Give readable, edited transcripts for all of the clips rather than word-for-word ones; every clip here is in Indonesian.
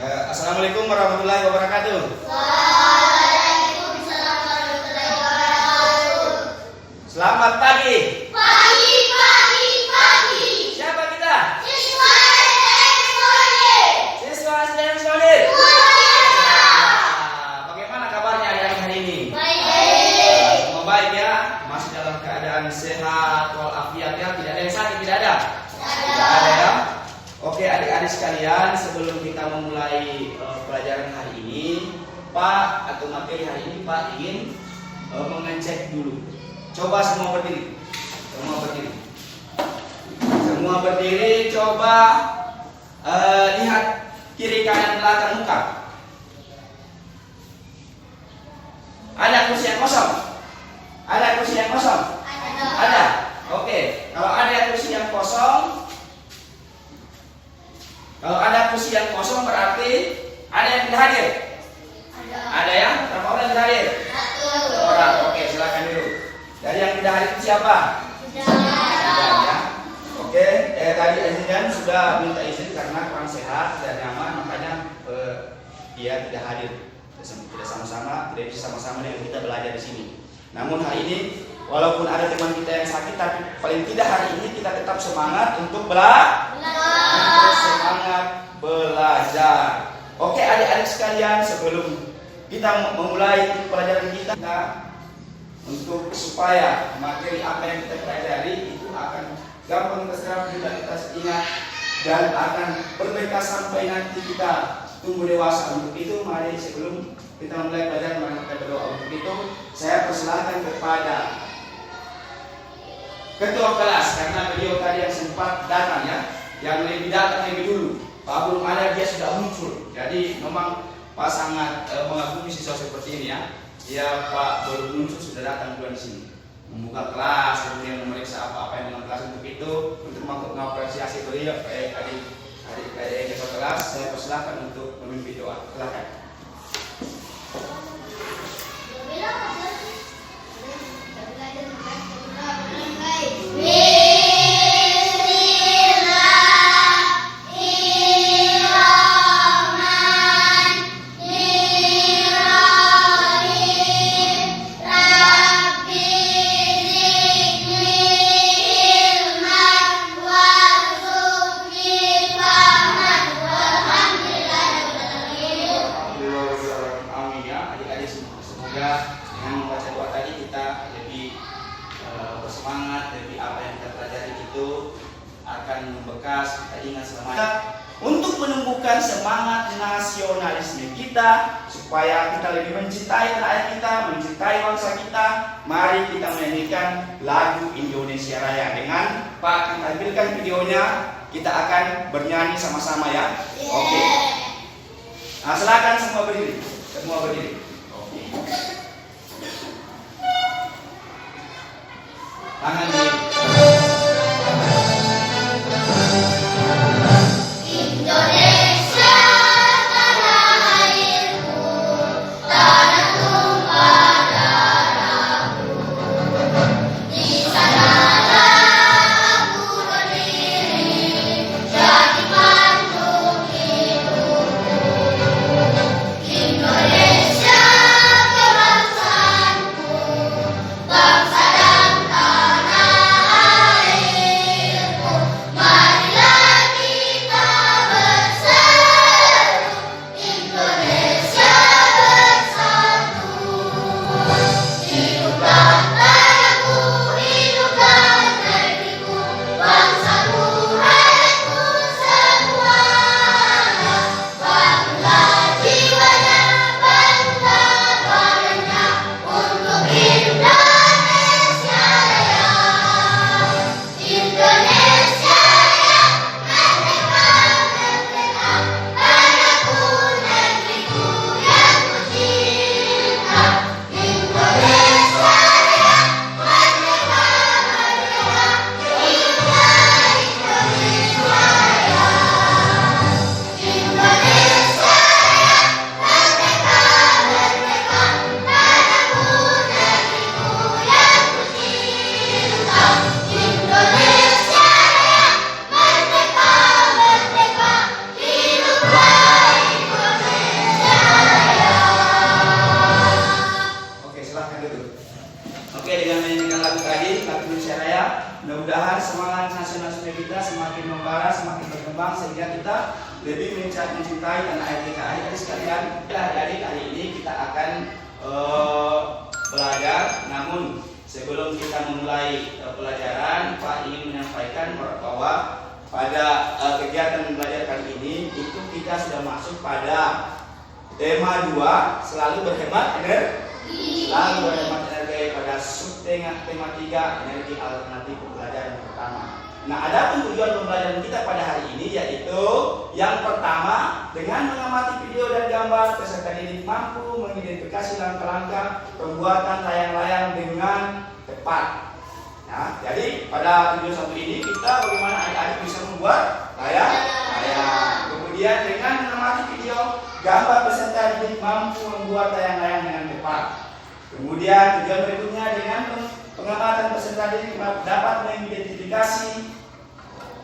Assalamualaikum warahmatullahi wabarakatuh. Waalaikumsalam warahmatullahi wabarakatuh. Selamat pagi. Pagi. Siapa kita? Siswa SDN Solir. Siswa SDN Solir. Bagaimana kabarnya hari ini? Baik. Semua baik ya. Masih dalam keadaan sehat walafiat ya. Tidak ada yang sakit, tidak ada. Tidak ada ya. Oke adik-adik sekalian, sebelum kita memulai pelajaran hari ini, Pak atau materi hari ini Pak ingin mengecek dulu. Coba semua berdiri. Semua berdiri, coba lihat kiri kanan belakang muka. Ada kursi yang kosong? Ada. Oke, kalau ada kursi yang kosong, berarti ada yang tidak hadir. Ada ya? Berapa orang yang tidak hadir? Satu. Orang. Oke, silakan dulu. Dari yang tidak hadir itu siapa? Ya. Oke, tadi Azidan sudah minta izin karena kurang sehat dan nyaman, makanya dia tidak hadir. Tidak bisa sama-sama dengan kita belajar di sini. Namun hari ini, walaupun ada teman kita yang sakit, tapi paling tidak hari ini kita tetap semangat untuk belajar. Oke adik-adik sekalian, sebelum kita memulai pelajaran kita untuk supaya materi apa yang kita pelajari itu akan gampang terserap juga kita ingat dan akan berbekas sampai nanti kita tumbuh dewasa. Untuk itu mari sebelum kita mulai pelajaran mari kita berdoa. Untuk itu saya persilahkan kepada ketua kelas karena beliau tadi yang sempat datang ya, yang datang lebih dulu. Pak belum ada, dia sudah muncul. Jadi memang Pak sangat mengagumi siswa seperti ini ya. Dia Pak baru muncul sudah datang duluan di sini, membuka kelas, kemudian memeriksa apa yang dalam kelas. Untuk itu, untuk mengapresiasi beliau, adik-adik ketua kelas, saya persilakan untuk memimpin doa. Silakan. Untuk menumbuhkan semangat nasionalisme kita, supaya kita lebih mencintai tanah air kita, mencintai bangsa kita, mari kita menyanyikan lagu Indonesia Raya. Dengan Pak akan tampilkan videonya, kita akan bernyanyi sama-sama ya. Oke. Nah, silakan semua berdiri. Oke. Tangan di Indonesia tanah airku, tanah tumpah darahku. Di sanalah aku berdiri, jadi mantu hidupku. Indonesia kebangsaanku, bangsa dan tanah sehingga kita lebih mencintai tanah air kita. Adik-adik sekalian, adik-adik hari ini kita akan belajar. Namun sebelum kita memulai pelajaran, Pak ingin menyampaikan bahwa pada kegiatan belajar kali ini itu kita sudah masuk pada tema 2, selalu berhemat energi. Selalu berhemat energi pada subtema tema 3, energi alternatif pembelajaran pertama. Nah, ada tujuan pembelajaran kita pada hari ini yaitu yang pertama, dengan mengamati video dan gambar peserta didik mampu mengidentifikasi langkah-langkah pembuatan layang-layang dengan tepat. Nah, jadi pada video satu ini kita bagaimana adik-adik bisa membuat layang-layang. Kemudian dengan mengamati video gambar peserta didik mampu membuat layang-layang dengan tepat. Kemudian tujuan berikutnya, dengan pengamatan peserta didik dapat mengidentifikasi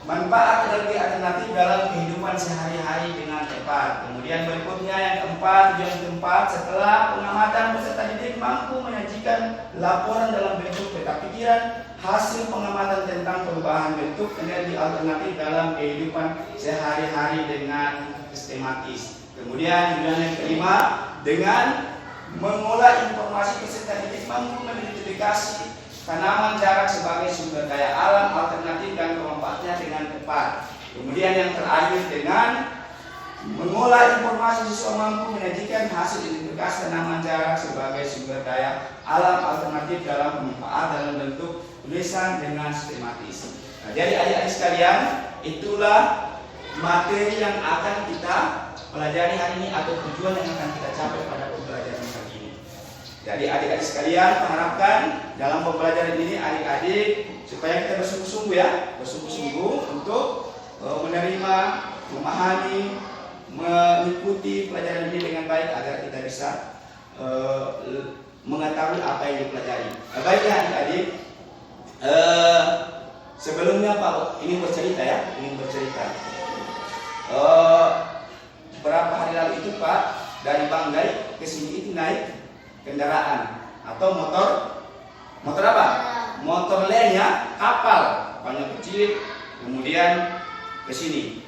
manfaat energi alternatif dalam kehidupan sehari-hari dengan tepat. Kemudian berikutnya yang keempat, tujuan keempat, setelah pengamatan peserta didik mampu menyajikan laporan dalam bentuk peta pikiran hasil pengamatan tentang perubahan bentuk energi alternatif dalam kehidupan sehari-hari dengan sistematis. Kemudian tujuan yang kelima, dengan mengolah informasi peserta didik mampu mengidentifikasi tanaman jarak sebagai sumber daya alam alternatif dan pemanfaatnya dengan tepat. Kemudian yang terakhir, dengan mengolah informasi siswa mampu menyajikan hasil identifikasi tanaman jarak sebagai sumber daya alam alternatif dalam pemanfaat dalam bentuk tulisan dengan sistematis. Nah, jadi adik-adik sekalian, itulah materi yang akan kita pelajari hari ini atau tujuan yang akan kita capai pada pembelajaran kali ini. Jadi adik-adik sekalian, mengharapkan dalam pembelajaran ini adik-adik supaya kita bersungguh-sungguh ya, bersungguh-sungguh untuk menerima, memahami, mengikuti pelajaran ini dengan baik agar kita bisa mengetahui apa yang dipelajari. Baiklah adik-adik, sebelumnya Pak ingin bercerita ya, beberapa hari lalu itu Pak dari Banggai ke sini itu naik kendaraan atau motor apa? Motor lain ya, kapal, banyak kecil, kemudian ke sini.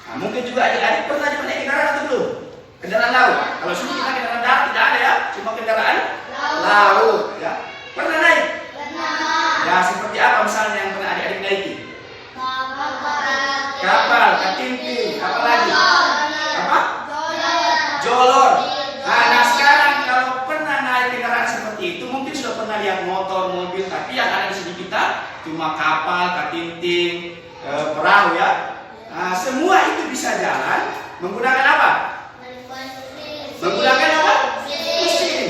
Nah, mungkin juga adik-adik pernah juga naik kendaraan atau belum? Kendaraan laut. Kalau sini kita kendaraan darat tidak ada ya, cuma kendaraan laut ya. Pernah naik? Pernah. Ya, seperti apa misalnya yang pernah adik-adik naiki? Kapal, katinting, apa lagi? Apa? Jolor. Nah, sekarang kalau pernah naik kendaraan seperti itu, mungkin sudah pernah lihat motor, mobil, tapi yang ada di sini kita cuma kapal, katinting, perahu ya. Nah, semua itu bisa jalan menggunakan apa? Menggunakan apa? Mesin.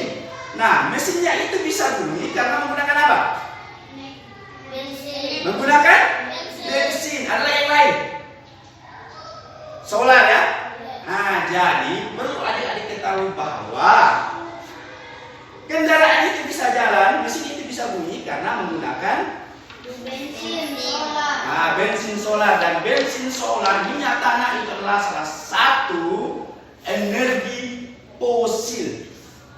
Nah, mesinnya itu bisa bunyi karena menggunakan apa? Menggunakan bensin. Ada yang lain? Solar ya. Nah, jadi perlu adik-adik ketahui bahwa kendaraan itu bisa jalan, mesin itu bisa bunyi karena menggunakan bensin solar. Nah, bensin solar, dan bensin solar minyak tanah itu adalah salah satu energi fosil.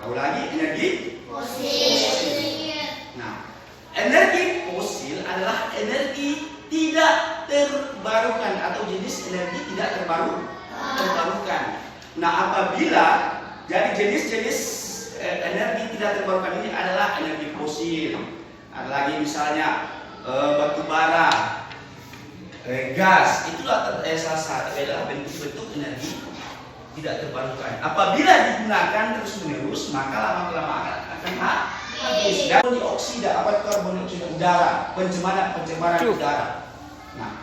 Tahu lagi energi fosil. Nah, energi fosil adalah energi tidak terbarukan atau jenis energi tidak terbarukan. Nah, apabila jadi jenis-jenis energi tidak terbarukan ini adalah energi fosil. Ada lagi misalnya batu bara, gas, itulah salah satu adalah bentuk-bentuk energi tidak terbarukan. Apabila digunakan terus-menerus, maka lama-kelamaan akan habis. Dan dioksida, apa karbon dioksida udara, pencemaran udara. Nah,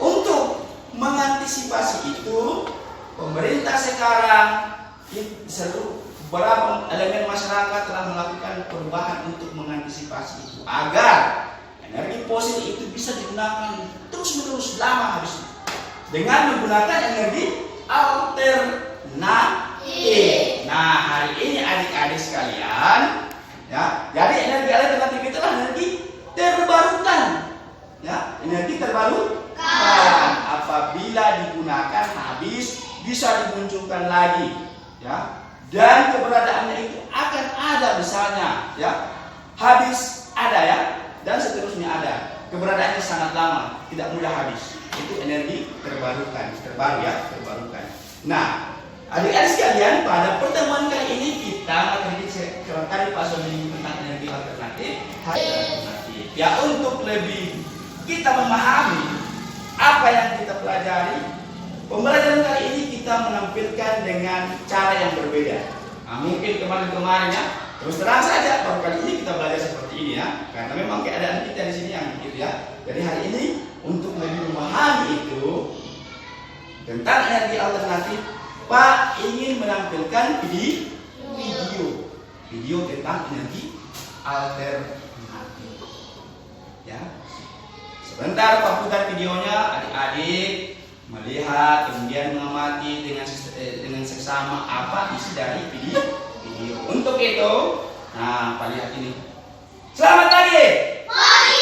untuk mengantisipasi itu, pemerintah sekarang seluruh beberapa elemen masyarakat telah melakukan perubahan untuk mengantisipasi itu agar energi fosil itu bisa digunakan terus-menerus lama habis dengan menggunakan energi alternatif. Nah, hari ini adik-adik sekalian, ya, jadi energi alternatif itu adalah energi terbarukan, ya, energi terbarukan. Apabila digunakan habis bisa dimunculkan lagi, ya, dan keberadaannya itu akan ada misalnya, ya, habis ada ya, dan seterusnya ada. Keberadaannya sangat lama, tidak mudah habis. itu energi terbaru ya, terbarukan. Nah, adik-adik sekalian, pada pertemuan kali ini kita akan ceritakan Pak Sony tentang energi alternatif. Ya, untuk lebih kita memahami apa yang kita pelajari, pembelajaran kali ini kita menampilkan dengan cara yang berbeda. Nah, mungkin kemarin-kemarin ya, terus terang saja baru kali ini kita belajar seperti ini ya, karena memang keadaan kita di sini yang begitu ya. Jadi hari ini untuk lebih memahami itu tentang energi alternatif, Pak ingin menampilkan video tentang energi alternatif. Ya, sebentar Pak putar videonya, adik-adik melihat kemudian mengamati dengan seksama apa isi dari video. Untuk itu, nah Pak lihat ini. Selamat pagi. Pagi.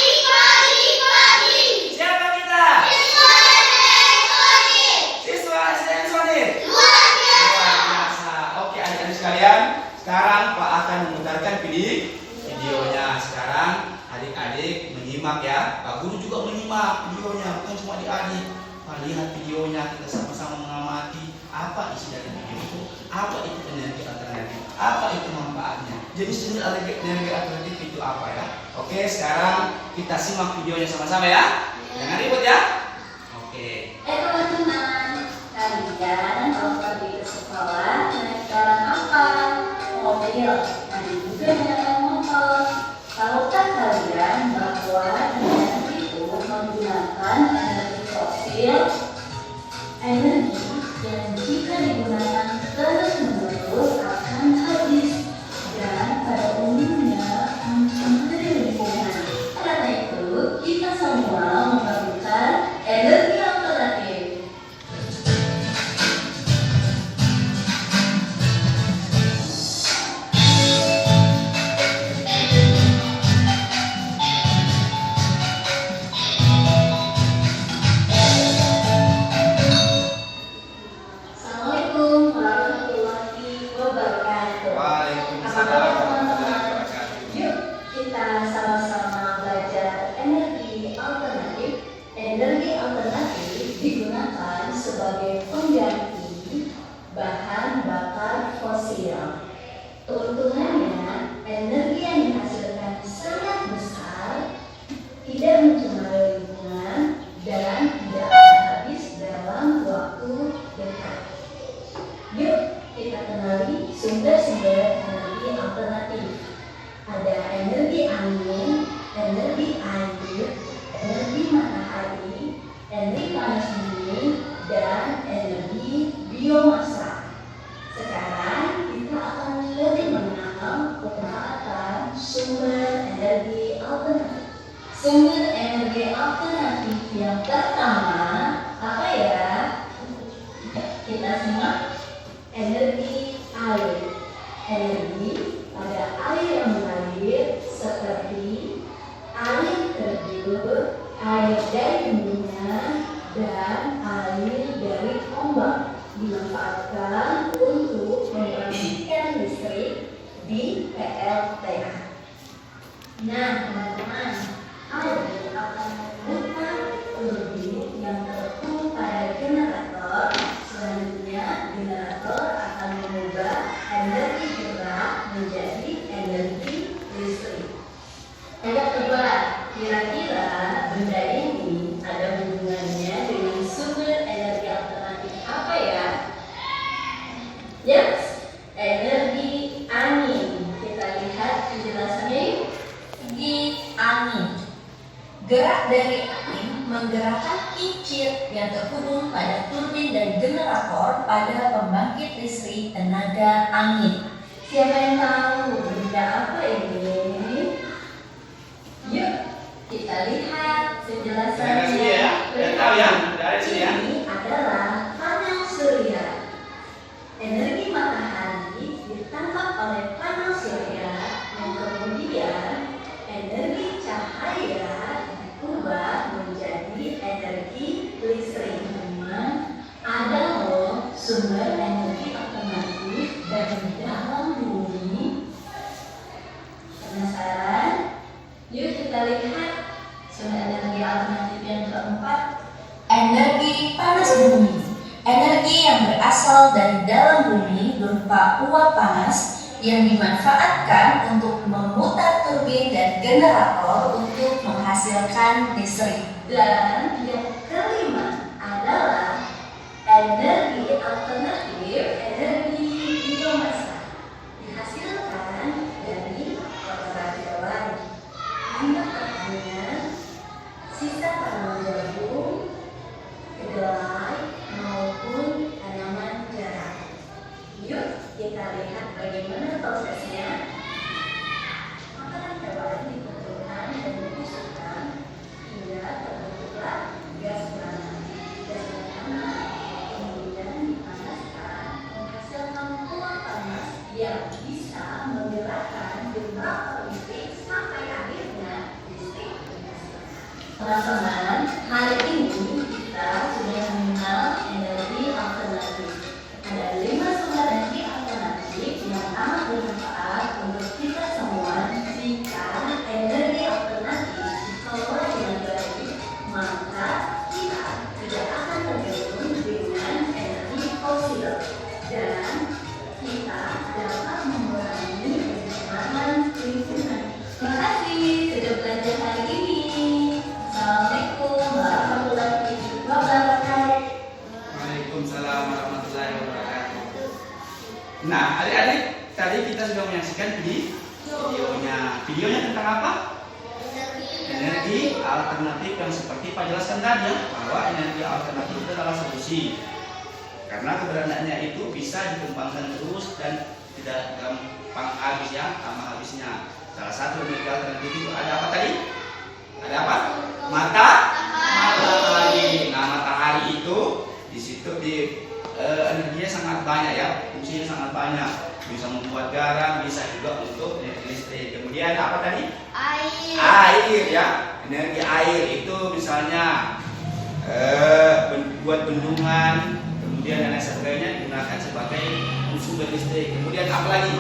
Siapa kita? Siswa SDN Sonir. Luar Biasa. Oke adik-adik sekalian, sekarang Pak akan memutarkan videonya. Sekarang adik-adik menyimak ya. Pak Guru juga menyimak videonya, bukan cuma adik-adik. Pak lihat videonya, kita sama-sama mengamati apa isi dari video itu, apa itu energi alternatif, apa itu manfaatnya, jenis-jenis energi alternatif itu apa ya. Oke, sekarang kita simak videonya sama-sama ya. Jangan ribut ya. Oke. Teman-teman, kalian kalau pergi ke sekolah naik jalan apa? Mobil, ada juga jalan motor. Tahukah kalian bahwa energi itu menggunakan energi fosil? Energi yang jika digunakan terus-menerus akan habis dan pada umumnya mencemari lingkungan. Karena itu, kita semua memerlukan energi alternatif. Assalamualaikum warahmatullahi wabarakatuh. Waalaikumsalam Apa kabar, warahmatullahi teman-teman? wabarakatuh. Yuk kita sama-sama belajar energi alternatif. Energi alternatif digunakan sebagai pengganti bahan bakar fosil. Keuntungannya, energi yang dihasilkan sangat besar, tidak mencemari lingkungan, dan tidak akan habis dalam waktu dekat. Yuk kita kenali sumber-sumber energi alternatif. Ada energi angin, energi air, energi matahari, energi panas bumi, dan energi biomasa. Sekarang kita akan lebih mengenal pemanfaatan sumber energi alternatif. Sumber energi alternatif yang pertama apa ya? Kita simak. Energi air. Energi pada air yang mengalir seperti air terjun, air dari bendungan, dan air dari ombak dimanfaatkan untuk memproduksikan listrik di PLTA. Nah, teman-teman, air akan memutar turbin yang terhubung pada generator. Selanjutnya, generator akan mengubah energi gerak menjadi energi listrik. Ayo tebak, kira-kira benda ini ada hubungannya dengan sumber energi alternatif apa ya? Yes, energi angin. Kita lihat penjelasannya yuk. Energi angin. Gerak dari angin menggerakkan kincir yang terhubung pada turbin dan generator pada pembangkit listrik tenaga angin. Siapa yang tahu benda apa ini? Yuk kita lihat penjelasannya. Dari sini ya, udah tahu ya, dari sini ya. Ini adalah panel surya. Energi matahari ditangkap oleh panel surya yang kemudian energi cahaya diubah menjadi energi listrik. Ada loh sumber energi alternatif dari dalam bumi. Penasaran? Yuk kita lihat sumber energi alternatif yang keempat. energi yang berasal dari dalam bumi berupa uap panas yang dimanfaatkan untuk memutar turbin dan generator untuk menghasilkan listrik. Dan yang kelima adalah energi alternatif, energi biomasa, dihasilkan dari kotoran hewan, limbah pertanian, sisa tanaman jagung, kedelai, maupun tanaman jarak. Yuk kita lihat bagaimana prosesnya. Makanan hewan dikumpulkan dan dibusukkan hingga terbentuklah gas panas. Gas panas kemudian dipanaskan menghasilkan uap panas yang bisa menggerakkan generator listrik sampai akhirnya listrik dihasilkan. Teman-teman, hari ini kita sudah mengenal energi alternatif. Ada 5 sumber energi alternatif yang amat bermanfaat untuk kita semua. Jika energi alternatif dikelola dengan baik, maka kita tidak akan tergantung dengan energi fosil dan kita dapat mengurangi pencemaran lingkungan. Terima kasih sudah belajar hari ini. Assalamualaikum warahmatullahi wabarakatuh. Waalaikumsalam warahmatullahi wabarakatuh. Nah, adik-adik, tadi kita sudah menyaksikan videonya. Videonya tentang apa? Energi alternatif yang seperti Pak jelaskan tadi ya, bahwa energi alternatif itu adalah solusi. Karena keberadaannya itu bisa dikembangkan terus dan tidak gampang habis ya, lama habisnya. Salah satu energi alternatif itu ada apa tadi? Ada apa? Matahari. Nah, matahari itu di situ energinya sangat banyak ya, fungsinya sangat banyak. Bisa membuat garam, bisa juga untuk energi listrik. Kemudian apa tadi? Air ya. Energi air itu misalnya buat bendungan, kemudian dan lain sebagainya digunakan sebagai sumber listrik. Kemudian apa lagi?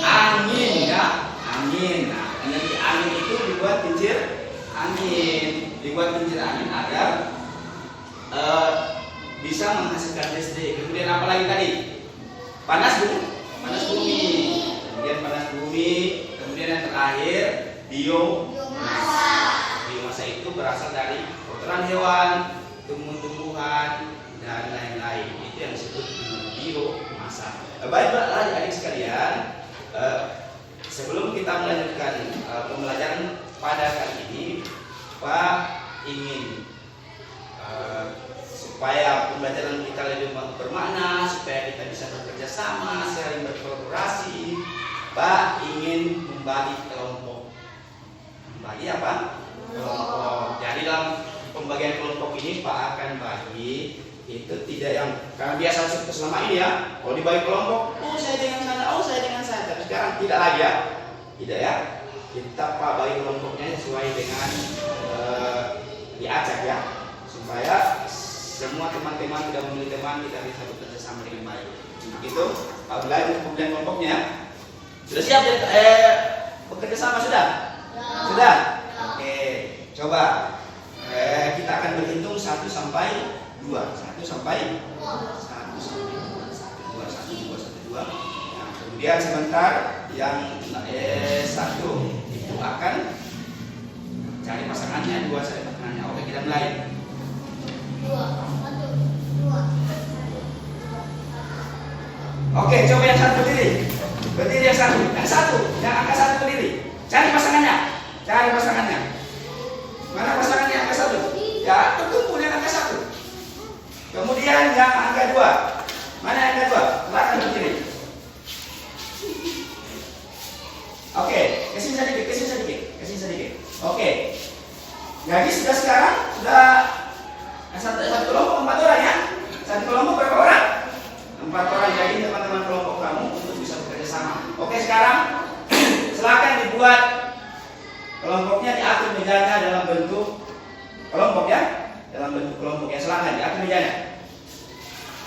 Angin ya. Angin. Nah, energi angin itu dibuat kincir angin agar bisa menghasilkan listrik. Kemudian apa lagi tadi? Panas bumi. Kemudian panas bumi. Kemudian yang terakhir biomasa itu berasal dari kotoran hewan, tumbuh-tumbuhan dan lain-lain. Itu yang disebut biomasa. Baiklah adik-adik sekalian, sebelum kita melanjutkan pembelajaran pada kali ini, Pak ingin supaya pembelajaran kita lebih bermakna, supaya kita bisa bekerja sama, saling berkolaborasi, Pak ingin membagi kelompok. Membagi apa? Kelompok. Jadi dalam pembagian kelompok ini Pak akan bagi itu tidak yang karena biasa selama ini ya, kalau dibagi kelompok, saya dengan sana, saya dengan saya. Tapi sekarang tidak lagi ya, tidak ya. Kita Pak bagi kelompoknya sesuai dengan diacak ya, supaya semua teman-teman tidak memilih teman, kita bisa bekerja sama dengan baik. Begitu Pak belajar pembagian kelompoknya. Sudah siap bekerja sama sudah? Sudah? Oke, coba kita akan berhitung 1 sampai 2. 1 sampai 2. 1, 2. Nah, kemudian sebentar yang 1 itu akan cari pasangannya, 2 cari pasangannya. Oke, kita mulai. 2. Oke, coba yang 1 berdiri. Berdiri yang 1. Yang angka 1 berdiri. Cari pasangannya. Mana pasangannya angka 1? Ya, terkumpul yang angka 1. Kemudian yang angka 2. Mana yang angka 2? Belakang berdiri. Oke, kesini sedikit. Oke. Jadi sudah sekarang satu kelompok 4 orang ya. Satu kelompok berapa orang? 4 orang. Jadi teman-teman kelompok kamu untuk bisa bekerja sama. Oke, sekarang silakan dibuat kelompoknya, diatur mejanya dalam bentuk kelompok ya. Silakan diatur mejanya.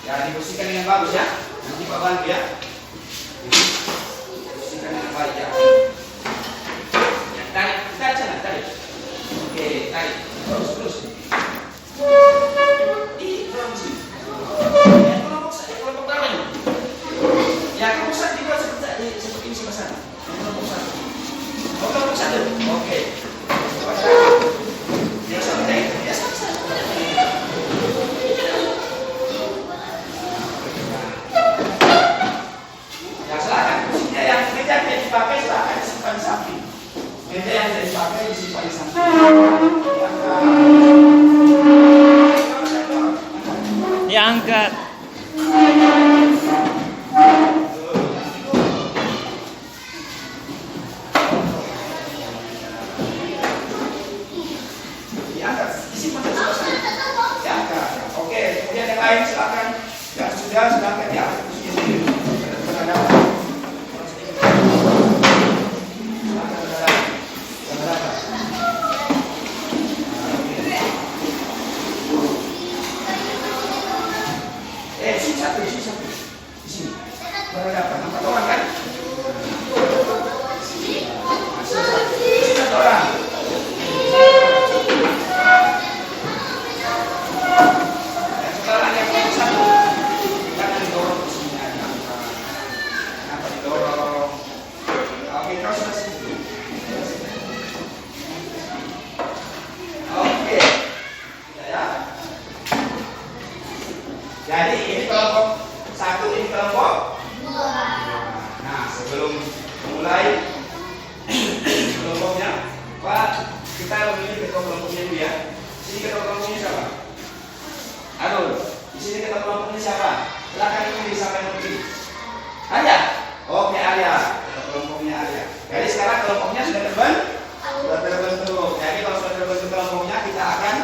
Ya, dibersihkan dengan bagus ya. Nanti Pak bantu ya. Dibersihkan dengan baik ya. Tarik sana. Oke, tarik. Terus. Di dalam sini. Kelompok berhadapan. 4 orang kan? Masih 1 orang. Dan setelah yang satu, jangan didorong ke sini aja. Kenapa didorong? Oke, kau sudah situ. Oke, ya. Jadi ini kelompok 1, ini kelompok. Nah, sebelum mulai kelompoknya, Pak, kita memilih ketua kelompoknya dulu ya. Sini ketua kelompoknya siapa? Aduh, di sini ketua kelompoknya siapa? Silakan pilih siapa yang mau pilih. Arya. Oke, Arya. Ketua kelompoknya Arya. Jadi sekarang kelompoknya sudah terbentuk. Jadi kalau sudah terbentuk kelompoknya, kita akan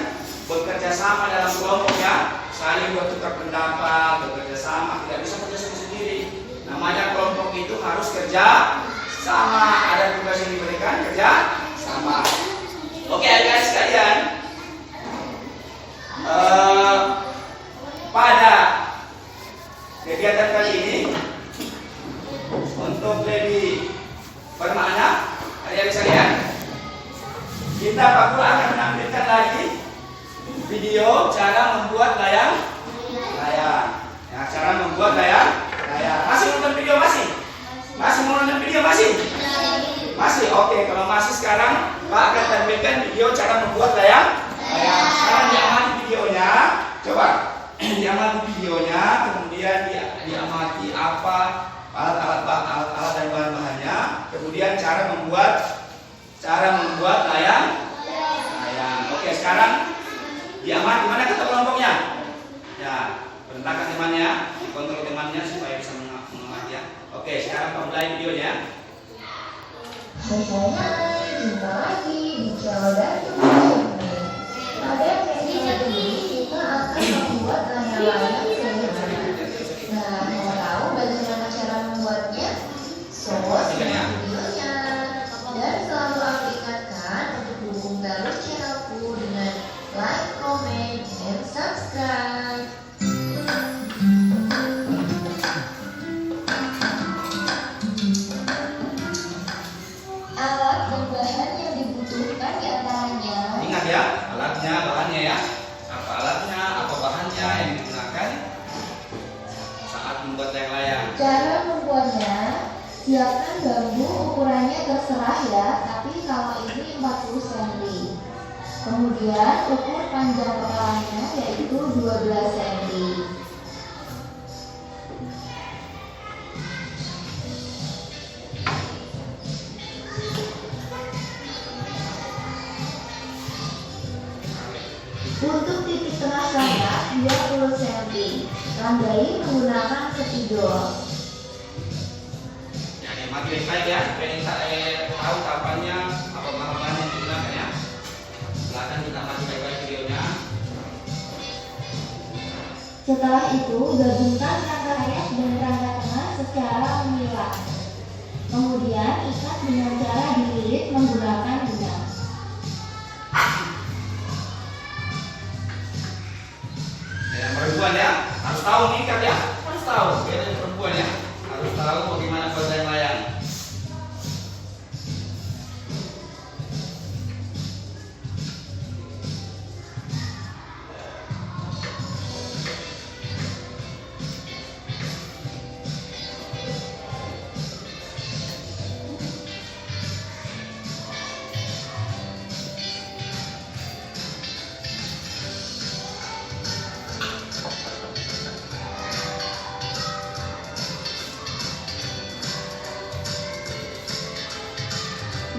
bekerja sama dalam kelompoknya, saling bertukar pendapat, bekerja sama. Tidak bisa kerja sendiri. Namanya kelompok itu harus kerja sama. Ada tugas yang diberikan, kerja sama. Oke, adik-adik sekalian, pada kegiatan kali ini untuk lebih bermakna, adik-adik sekalian, kita bakal akan menampilkan lagi video cara membuat layang. Ya, cara membuat layang. Masih nonton video masih? Masih mau nonton video masih? Masih. Oke, kalau masih sekarang Pak akan tampilkan video cara membuat layang. Sekarang diamati videonya. Coba diamati videonya, kemudian diamati apa alat-alat dan bahan-bahannya, kemudian cara membuat layang. Oke, sekarang diamati mana kata kelompoknya. Ya, perintahkan temannya, dikontrol temannya supaya bisa mengamati ya. Oke, sekarang Pak mulai videonya. Hai, jumpa lagi di Jawa dan Indonesia. Pada sesi ini kita akan membuat layang-layang sederhana. Nah, mau tahu bagaimana cara membuatnya? So, simak videonya. Dan selalu aku ingatkan untuk dukung terus channelku dengan like, comment, and subscribe. Alat dan bahan yang dibutuhkan diantaranya. Ingat ya, alatnya, bahannya ya. Apa alatnya, apa bahannya yang digunakan saat membuat layang-layang. Cara membuatnya, siapkan bambu, ukurannya terserah ya, tapi kalau ini 40 cm. Kemudian ukur panjang kepalanya yaitu 12 cm. Untuk titik tengah sayap 20 cm. Tandai menggunakan spidol. Ya, diamati baik-baik ya. Supaya tahu kapannya, apa bahan yang digunakan ya. Silakan kita amati baik-baik videonya. Setelah itu, gabungkan rangka sayap dan rangka tengah secara memilah. Kemudian ikat dengan cara dililit menggunakan benang. Dan perempuan ya, harus tahu nih kan ya. Harus tahu, beda perempuan ya. Harus tahu bagaimana buat layang-layang.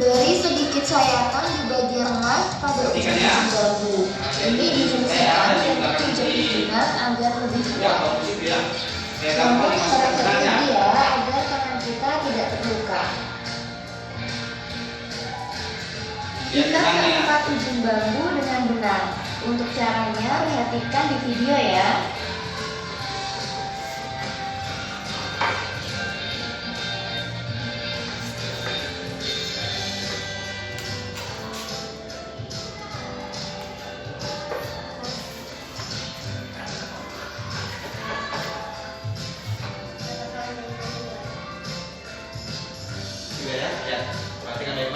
Beri sedikit sayatan di bagian tengah pada ujung bambu. Ini difungsikan seperti jepitinan agar lebih Ya, kuat. posisi ya. Contoh cara terjadi ya, agar tangan kita tidak terluka. Ikat keempat ujung bambu dengan benang. Untuk caranya perhatikan di video ya.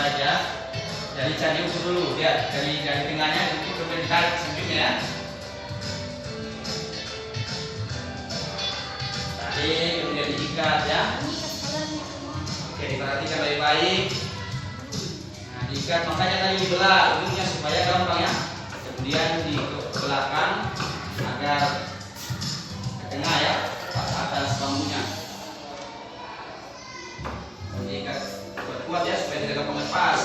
saja. Jadi cari ukur dulu, lihat dari tengahnya ukur kemudian ditarik selanjutnya ya. Tarik kemudian diikat ya. Oke, diperhatikan baik-baik. Nah, diikat makanya tadi dibelah ujungnya supaya gampang ya. Kemudian dibelahkan agar ke tengah ya, pas atas bambunya. Diikat kuat ya supaya tidak gampang lepas.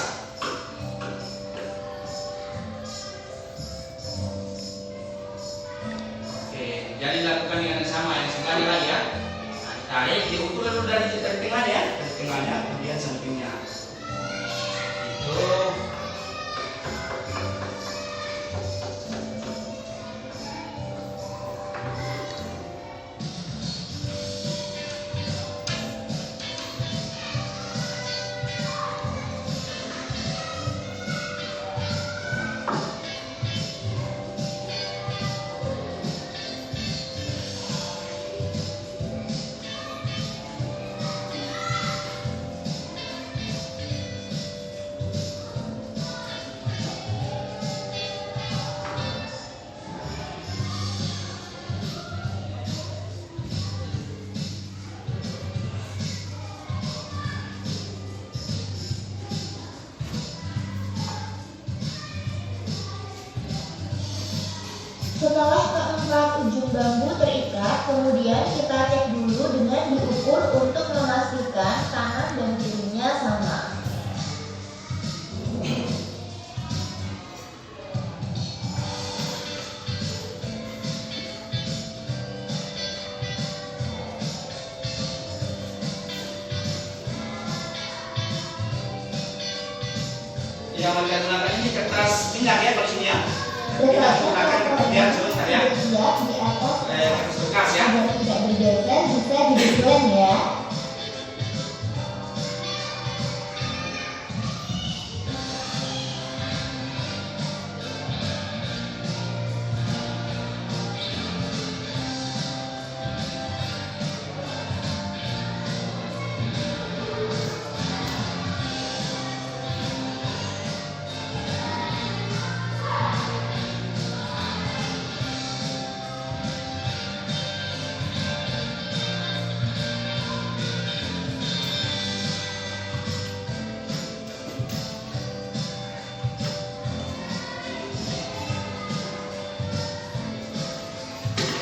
Oke, jadi lakukan dengan yang sama yang sekali lagi ya. Nah, ditarik, diukur dulu dari tengahnya ya, dari tengahnya kemudian sampingnya. Itu. Setelah keempat ujung bambu terikat, kemudian kita cek dulu dengan diukur untuk memastikan kanan dan kirinya sama. Yang melihat gunakan ini kertas minyak ya, kalau sini ya. Kita Letakkan gunakan kemudian sebentar ya. siap di atas Kertas bekas ya. agar tidak bergeser, bisa dibuat ya.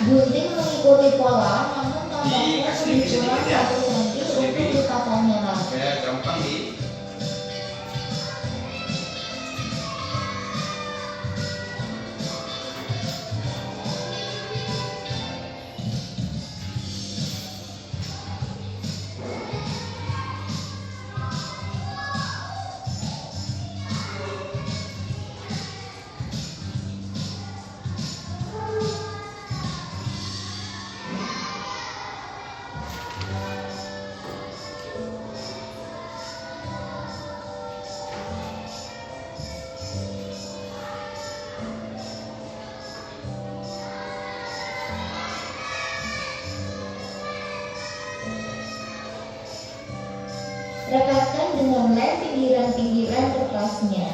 Gunting mengikuti pola, namun tambahnya Dikasih lebih sedikit kurang ya. 1 cm untuk likatannya nanti. Supaya gampang di. Rekatkan dengan lem pinggiran-pinggiran kertasnya.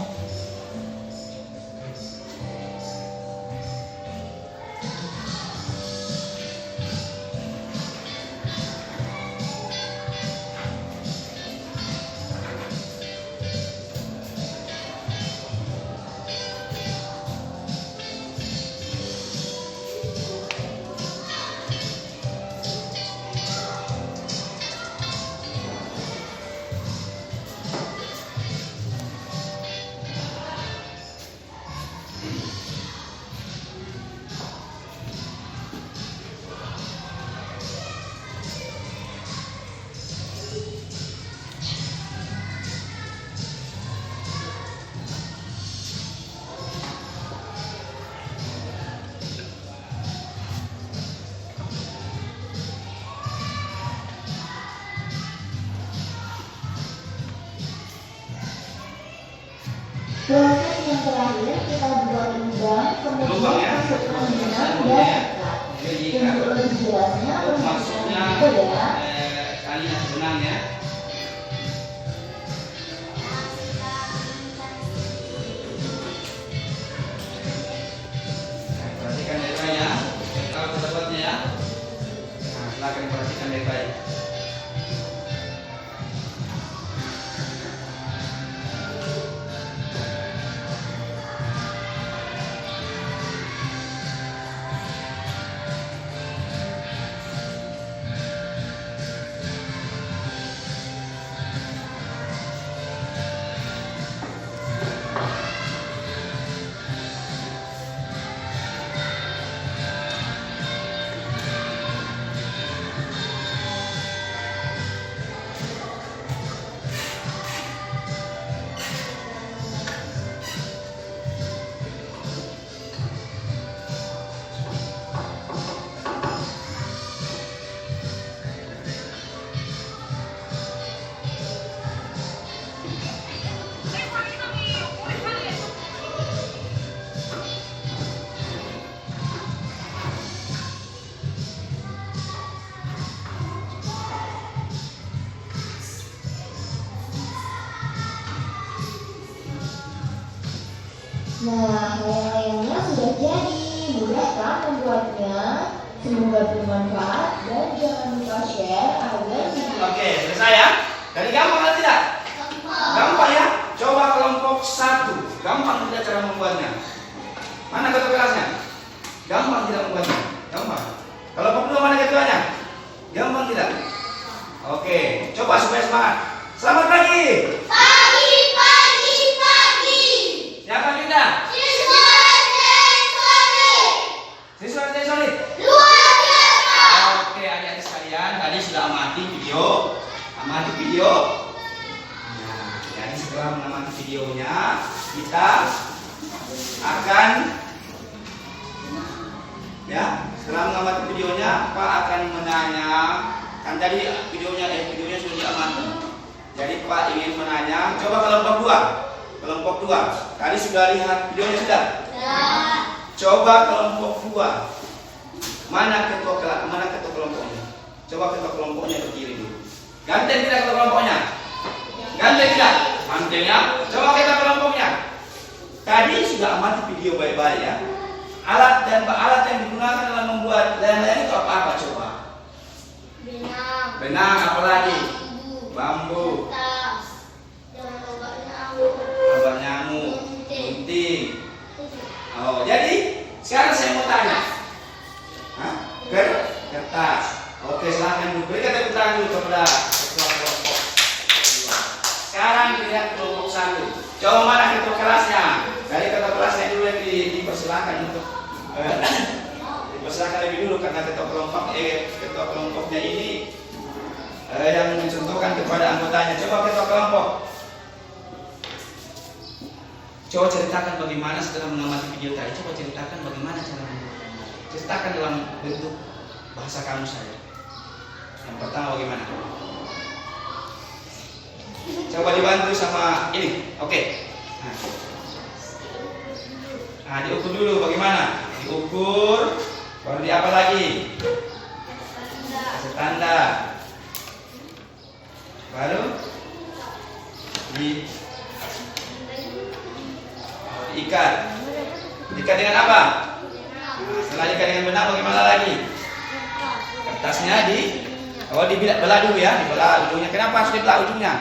Proses yang terakhir kita buat lubang, kemudian Lubang ya. masukkan benang dan Ya. ikat. Jadi Untuk lebih jelasnya, maksudnya perhatikan ya. tali benang ya. Nah, layang-layangnya sudah jadi. Mudah kan membuatnya? Semoga bermanfaat dan jangan lupa share agar Oke, selesai ya. Jadi gampang atau tidak? Gampang ya. Coba kelompok 1. Gampang tidak cara membuatnya? Mana ketua kelasnya? Gampang tidak membuatnya? Gampang. Kelompok 2 mana ketuanya? Gampang tidak? Oke, coba supaya semangat. Selamat pagi. Pagi, pagi, pagi. Siapa kita? Siswa solid. Siswa SD solid. Luar biasa. Oke, adik-adik sekalian, tadi sudah amati video. Nah, jadi setelah mengamati videonya, kita akan setelah mengamati videonya, Pak akan menanya. Kan tadi videonya sudah diamati. Jadi Pak ingin menanya, coba kelompok 2. Tadi sudah lihat videonya sudah? Coba kelompok 2. Mana ketua kelompoknya? Coba ketua kelompoknya berdiri dulu. Ganteng tidak ketua kelompoknya? Ganteng tidak? Ganteng ya. Coba ketua kelompoknya. Tadi sudah amati video baik-baik ya. Alat yang digunakan dalam membuat layang-layang itu apa coba? Benang, apa lagi? Bambu. Obat nyamuk. Gunting. Oh, jadi sekarang saya mau tanya. Kertas. Oke, silahkan berikan tepuk tangan dulu kepada ketua kelompok 2. Sekarang dilihat kelompok 1. Coba mana ketua kelasnya? Dari ketua kelasnya dulu yang dipersilakan untuk dipersilakan lebih dulu karena ketua kelompoknya ini yang mencontohkan kepada anggotanya. Coba ketua kelompok. Coba ceritakan bagaimana setelah mengamati video tadi. Coba ceritakan bagaimana cara membuatnya. Ceritakan dalam bentuk bahasa kamu saja. Yang pertama bagaimana? Coba dibantu sama ini. Oke. Nah, diukur dulu bagaimana? Diukur. Baru di apa lagi? Kasih tanda. Baru diikat. Diikat dengan apa? Setelah diikat dengan benang bagaimana lagi? Kertasnya dibelah dulu ya, dibelah ujungnya. Kenapa harus dibelah ujungnya?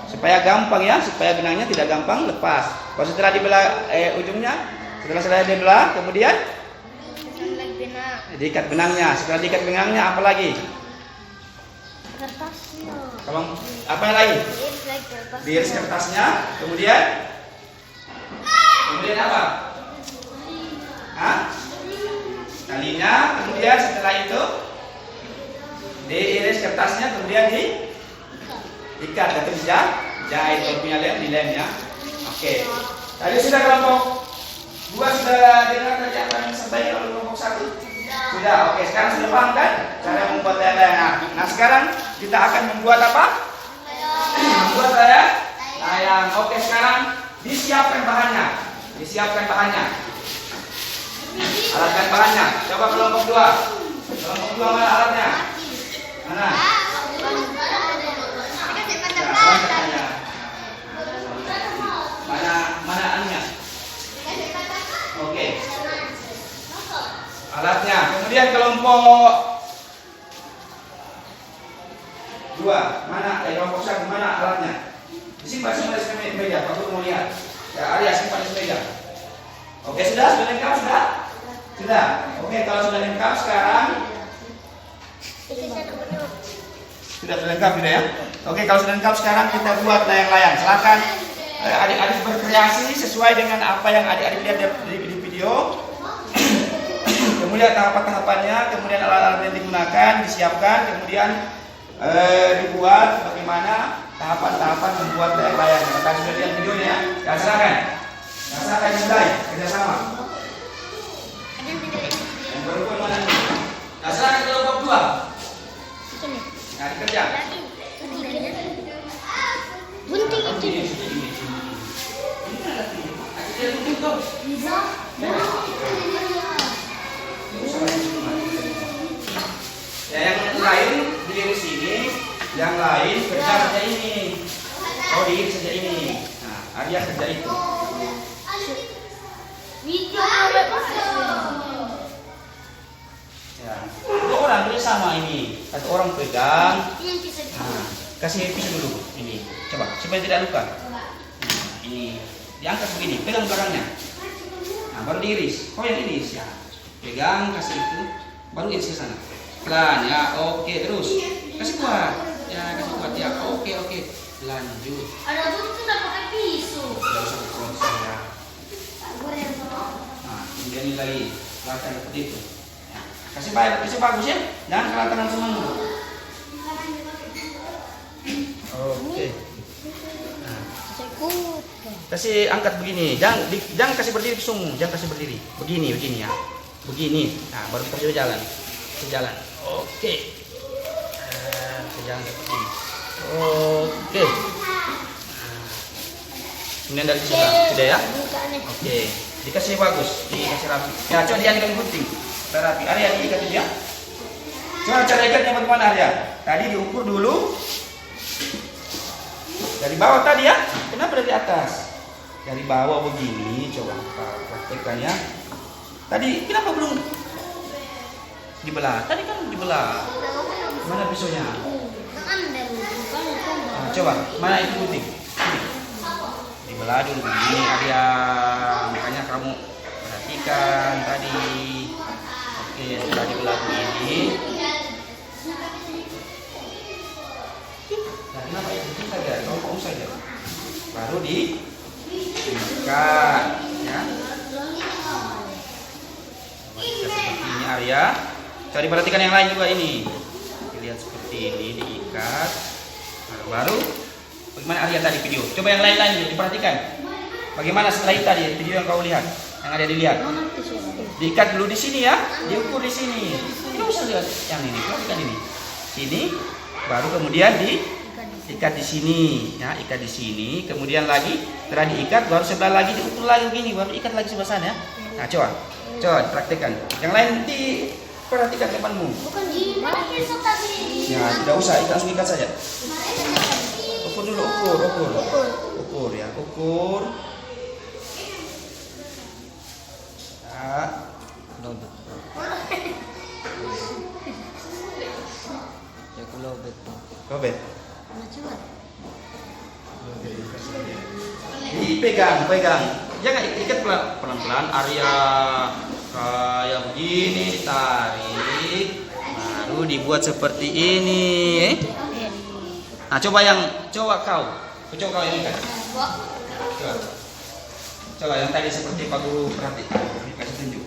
Supaya gampang ya, supaya benangnya tidak gampang lepas. Kalau setelah dibelah ujungnya, setelah dibelah, kemudian diikat benangnya. Setelah diikat benangnya apa lagi? Kertasnya. Kalau apa lagi? Diiris kertasnya, kemudian apa? Talinya, kemudian setelah itu diiris kertasnya, kemudian diikat atau dijahit. Kalau punya lem, dilem ya. Oke. Tadi sudah kelompok 2 sudah dengar tadi apa yang disampaikan oleh kelompok 1? Sudah. Oke. Sekarang sudah paham kan cara membuat layang-layang. Nah, sekarang kita akan membuat apa? Membuat layang. Oke. Sekarang disiapkan bahannya. Alatkan bahannya. Coba kelompok 2. Kelompok 2 mana alatnya? Mana? Mana anunya? Oke. Alatnya. Kemudian kelompok 2 mana? Kelompok 1 mana alatnya? Disimpan di meja. Pak Guru mau lihat. Ya, Arya simpan di meja. Oke, sudah lengkap sudah? Sudah. Oke, kalau sudah lengkap sekarang sudah lengkap sudah ya? Oke, kalau sudah lengkap sekarang kita buat layang-layang. Silakan adik-adik berkreasi sesuai dengan apa yang adik-adik lihat di video. Kemudian tahapan-tahapannya, kemudian alat-alat yang digunakan, disiapkan, kemudian dibuat bagaimana tahapan-tahapan membuat layang-layang. Kita sudah lihat videonya. Ya, silakan mulai kerjasama. Yang berikut mana ini? Nah, silakan kelompok 2. Nah, dikerja. Gunting itu. Ini ada gunting. Ada gunting tuh. Ya, yang lain diiris sini, yang lain kerja ini. Oh, diiris saja ini. Nah, Arya kerja itu. Video besar. Ya. Dua orang ini sama ini. Satu orang pegang. Yang bisa. Nah, kasih pisau dulu ini. Coba supaya tidak luka. Nah, ini diangkat begini, pegang belakangnya. Nah, baru diiris. Oh yang iris ya. Pegang, kasih itu, baru iris ke sana. Pelan ya, oke terus. Kasih kuat. Ya, kasih kuat ya. Oke. Lanjut. Ada tuh sudah pakai pisau. Tidak usah proses ya. Nah, kemudian ini lagi belakang seperti itu. Ya. Kasih bagus ya. Jangan kelihatan semua dulu. Oke. Nah, kasih angkat begini. Jangan kasih berdiri semua. Jangan kasih berdiri. Begini ya. Begini. Nah, baru kita jalan. Sejalan. Oke. Sejalan seperti ini. Oke. Kemudian dari sini sudah ya. Oke. Dikasih bagus, dikasih rapi. Ya, coba dia ikat gunting. Rapi. Arya diikat itu ya. Coba cara ikatnya bagaimana Arya? Tadi diukur dulu. Dari bawah tadi ya. Kenapa dari atas? Dari bawah begini. Coba praktekkan ya. Tadi kenapa belum dibelah? Tadi kan dibelah. Mana pisaunya? Nah, coba mana itu gunting? Dibelah dulu begini Arya. Makanya kamu perhatikan tadi. Oke, sudah dibelah begini. Nah, kenapa itu saja? Kamu saja. Baru diikat ya. Seperti ini Arya. Coba diperhatikan yang lain juga ini. Dilihat seperti ini diikat. Nah, baru bagaimana Arya tadi video? Coba yang lain-lain diperhatikan. Bagaimana setelah itu tadi video yang kau lihat, yang ada dilihat. Diikat dulu di sini ya, diukur di sini. Tidak usah lihat yang ini, perhatikan ini. Sini, baru kemudian diikat di sini, ya, ikat di sini. Kemudian lagi setelah diikat, baru sebelah lagi diukur lagi begini, baru ikat lagi sebelah sana ya. Nah, coba praktekkan. Yang lain diperhatikan depanmu. Bukan di mana pisau tadi? Ya, tidak usah, langsung ikat saja. Ukur dulu, ukur ya, ukur. Ya, lobet. Dipegang. Jangan ikat pelan-pelan Arya. Kayak begini ditarik. Baru dibuat seperti ini. Nah, coba kau yang ikat. Coba yang tadi seperti Pak Guru perhatikan. Kasih tunjuk.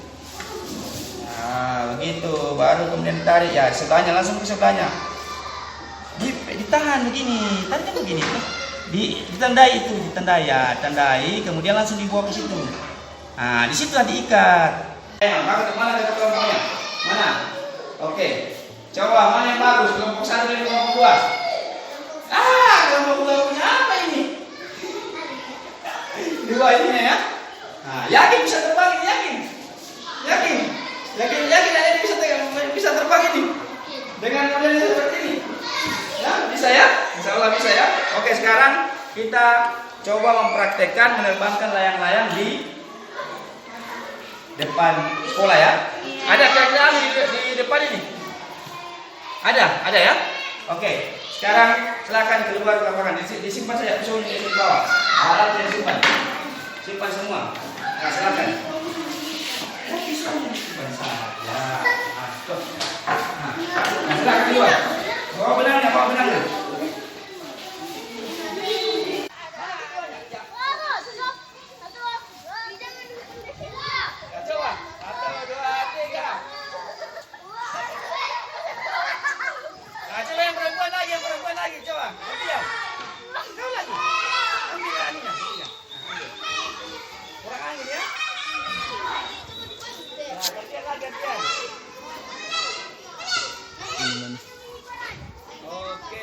Nah, begitu. Baru kemudian ditarik ya. Sebelahnya langsung ke sebelahnya. Ditahan begini. Tadi kan begini. Ditandai itu, tandai. Kemudian langsung dibawa ke situ. Nah, di situ diikat. Mana ada kelompoknya? Mana? Oke. Coba mana yang bagus? Kelompok 1 dan kelompok 2. Kelompok 2 punya apa ini? 2 ini ya. Nah, yakin bisa terbang ini? Yakin ada bisa terbang ini? Dengan model seperti ini. Ya, bisa ya? Insya Allah bisa ya. Oke, sekarang kita coba mempraktekkan menerbangkan layang-layang di depan sekolah ya. Ada kira-kira di depan ini? Ada ya? Oke. Sekarang silakan keluar ke lapangan. Disimpan saja pisaunya di bawah. Alatnya simpan semua. Nah, silakan. Pisaunya disimpan saja. Nah, silakan keluar. Bawa benangnya. Yang perempuan lagi, coba. Dia. Kau lagi. Ambil aninya. Kurang angin ya. Nah, gantian. Oke.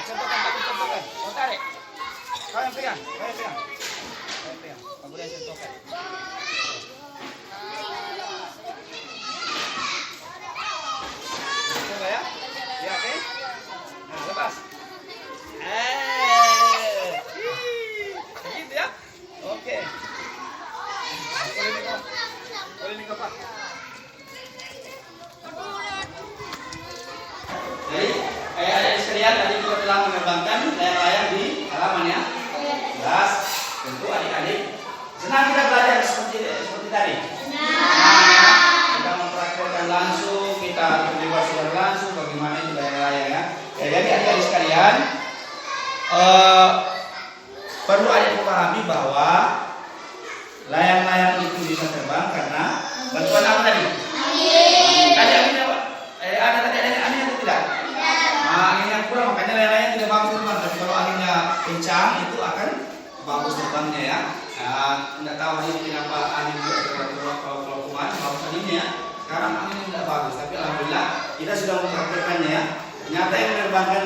contohkan, Pak, contohkan. Kau tarik. Kau yang pegang, kau yang pegang. Kau yang pegang. Pak Budi yang contohkan. Coba ya. Ya, oke. Nah, lepas. Begitu ya. Oke. Boleh nih kau, Pak. Jadi, adik-adik sekalian, tadi kita telah menerbangkan layang-layang di halaman ya. Jelas, tentu adik-adik senang kita belajar seperti tadi. Kita mempraktikkan langsung, kita terlibat langsung bagaimana itu layang-layang ya. Jadi adik-adik sekalian, perlu adik memahami bahwa layang-layang itu bisa terbang karena bantuan apa tadi? Tadi anginnya apa? Ada tadi angin atau tidak? Anginnya kurang, makanya layang-layang tidak bagus terbang. Tapi kalau anginnya kencang itu akan bagus terbangnya ya. Tidak tahu ini kenapa angin kalau kemarin bagus anginnya ya. Sekarang anginnya tidak bagus, tapi alhamdulillah kita sudah mempraktikkannya ya. Ternyata yang menerbangkan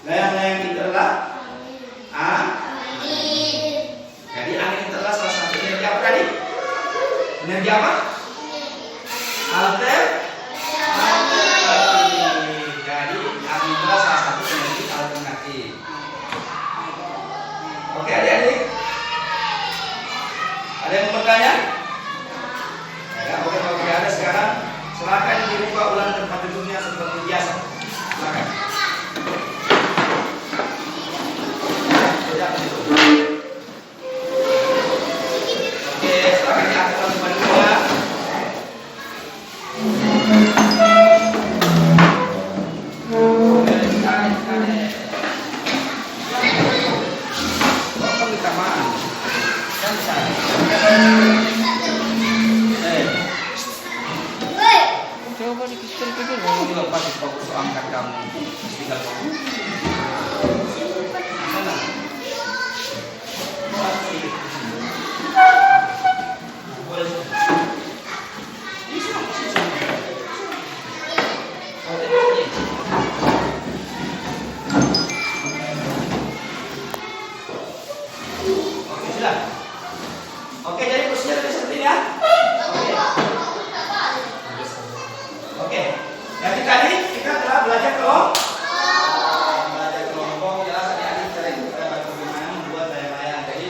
layang-layang itu adalah jadi angin itu adalah salah satu energi apa tadi? Energi apa? Alternatif. Jadi angin itu adalah salah satu energi alternatif. Oke adik-adik, ada yang mau bertanya? Ya, oke kalau tidak ada sekarang silakan dibuka ulang tempat duduknya seperti biasa. Silakan. Oke, silakan diangkat tempat duduknya. Coba dikit-dikit dulu lepas fokus angkat kamu. Tinggal fokus. Mana? Boleh. Oke, sudah. Oke, jadi posisinya seperti ini ya. Oke, jadi tadi kita telah belajar kelompok, jelas adik-adik cara bagaimana membuat layang-layang. Jadi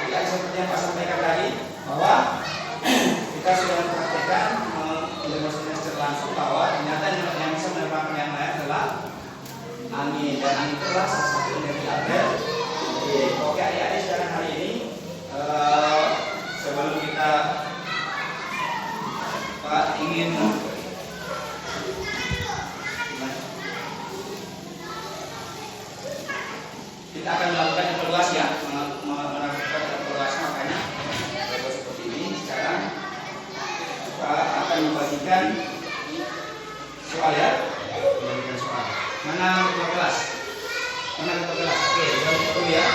adik-adik seperti yang Pak sampaikan tadi bahwa kita sudah mempraktikkan mendemonstrasikan secara langsung bahwa ternyata yang bisa menerbangkan layang-layang adalah angin, dan angin itu adalah salah satu energi alternatif. Oke adik-adik sekarang hari ini sebelum kita ingin kita akan melakukan evaluasi ya, melakukan evaluasi, makanya seperti ini. Sekarang kita akan membagikan soal ya, membagikan soal. Mana ketua kelas? Mana ketua kelas? Oke, kita dulu ya.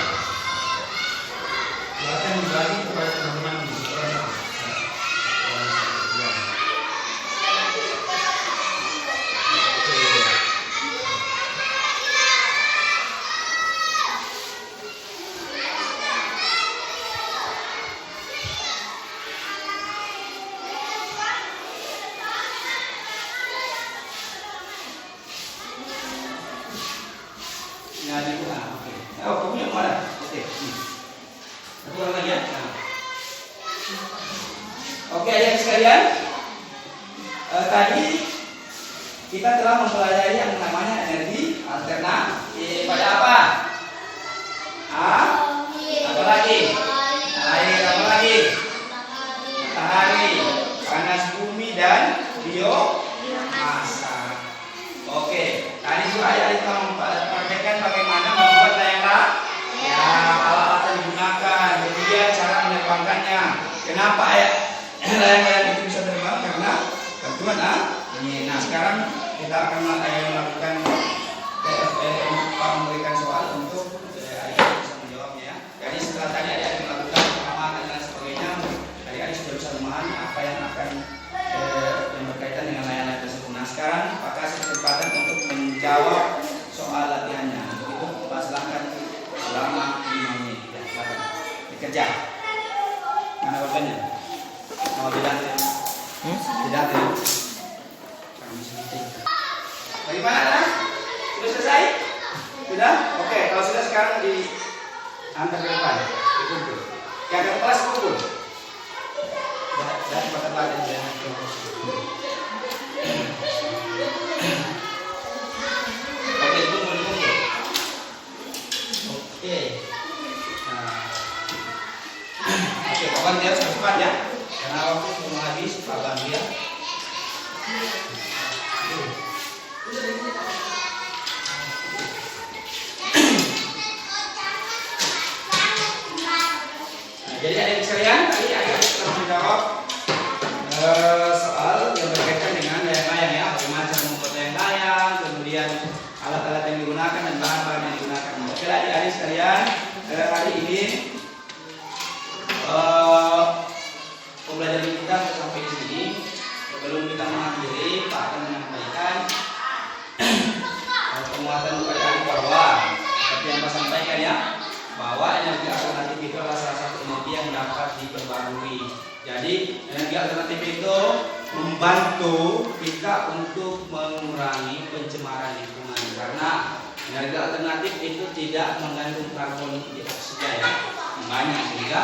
Silakan membagi kepada teman-teman di sekolah. Oke. Oh, kamu yang mana? Oke. Satu orang lagi ya. Oke, adik sekalian. Tadi kita telah mempelajari yang namanya energi alternatif. Pada apa? Apa lagi? Air, apa lagi? Matahari, panas bumi dan biomasa. Oke, tadi juga adik telah mempraktekkan bagaimana membuat layang-layang, ya, alat-alat yang digunakan, kemudian cara menerbangkannya. Kenapa layang-layang itu bisa terbang? Karena bantuan angin. Nah, sekarang kita akan melakukan memberikan soal untuk adik-adik bisa menjawabnya ya. Jadi setelah tadi adik-adik melakukan pengamatan dan sebagainya, adik-adik sudah bisa memahami apa yang akan yang berkaitan dengan layang-layang tersebut. Nah, sekarang Pak kasih kesempatan untuk menjawab soal latihannya. kerja. Mana pulpennya? Mau tidak? Tidak. Bagaimana kan? Sudah selesai? Sudah? Oke, kalau sudah sekarang diantar ke depan, dikumpul. Yang ke kelas kumpul. Dan pada badan jangan. Oke, kumpul. Oke. Oke, kawan dia cepat ya. Karena waktu sudah habis, Pak Bandia. Jadi adik sekalian, tadi adik telah menjawab soal yang berkaitan dengan layang-layang ya, bagaimana cara membuat layang-layang, kemudian alat-alat yang digunakan dan bahan-bahan yang digunakan. Oke, adik-adik sekalian, hari ini pembelajaran kita sampai di sini. Sebelum kita mengakhiri, Pak akan menyampaikan penguatan kepada adik bahwa seperti yang Pak sampaikan ya, bahwa energi alternatif itu adalah salah satu energi yang dapat diperbarui. Jadi energi alternatif itu membantu kita untuk mengurangi pencemaran lingkungan, karena energi alternatif itu tidak mengandung karbon dioksida ya, banyak sehingga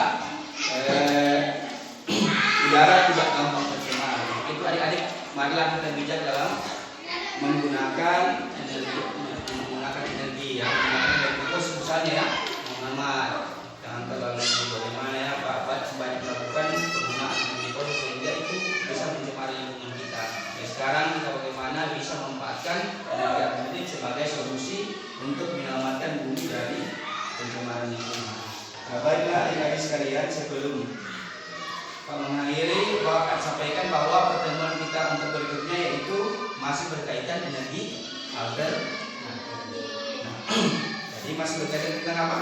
udara tidak gampang tercemar. Itu adik-adik, marilah kita bijak dalam menggunakan energi ya, menggunakan energi fosil misalnya ya. Jangan terlalu bagaimana ya Pak banyak melakukan penggunaan energi fosil sehingga itu bisa mencemari lingkungan kita. Sekarang kita bagaimana bisa memanfaatkan energi alternatif sebagai solusi untuk menyelamatkan bumi dari pencemaran lingkungan. Baiklah adik-adik sekalian, sebelum Pak mengakhiri, Pak akan sampaikan bahwa pertemuan kita untuk berikutnya yaitu masih berkaitan energi alternatif. Jadi masih berkaitan tentang apa?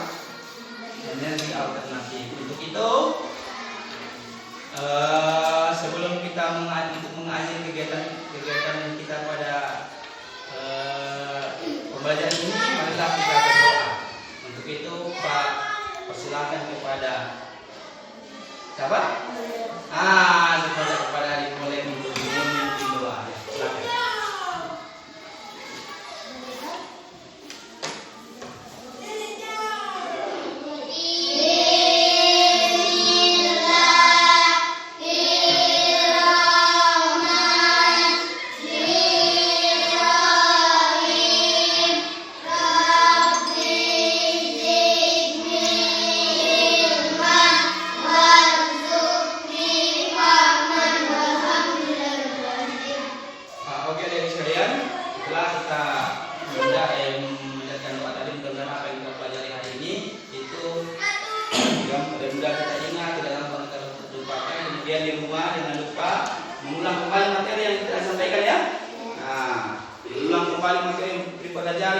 Energi alternatif. Untuk itu, sebelum kita mengakhiri kegiatan kita pada pembelajaran ini, marilah kita berdoa. Untuk itu, Pak persilakan kepada siapa? Kepada adik boleh memimpin doa. Silakan.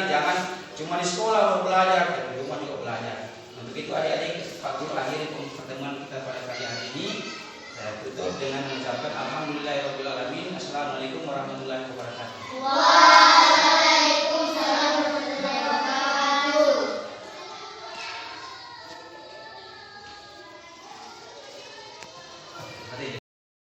Jangan cuma di sekolah belajar, di rumah juga belajar. Untuk itu adik-adik, Pak Guru akhiri pertemuan kita pada pagi hari ini. Saya tutup dengan mengucapkan alhamdulillahirabbil alamin. Assalamualaikum warahmatullahi wabarakatuh.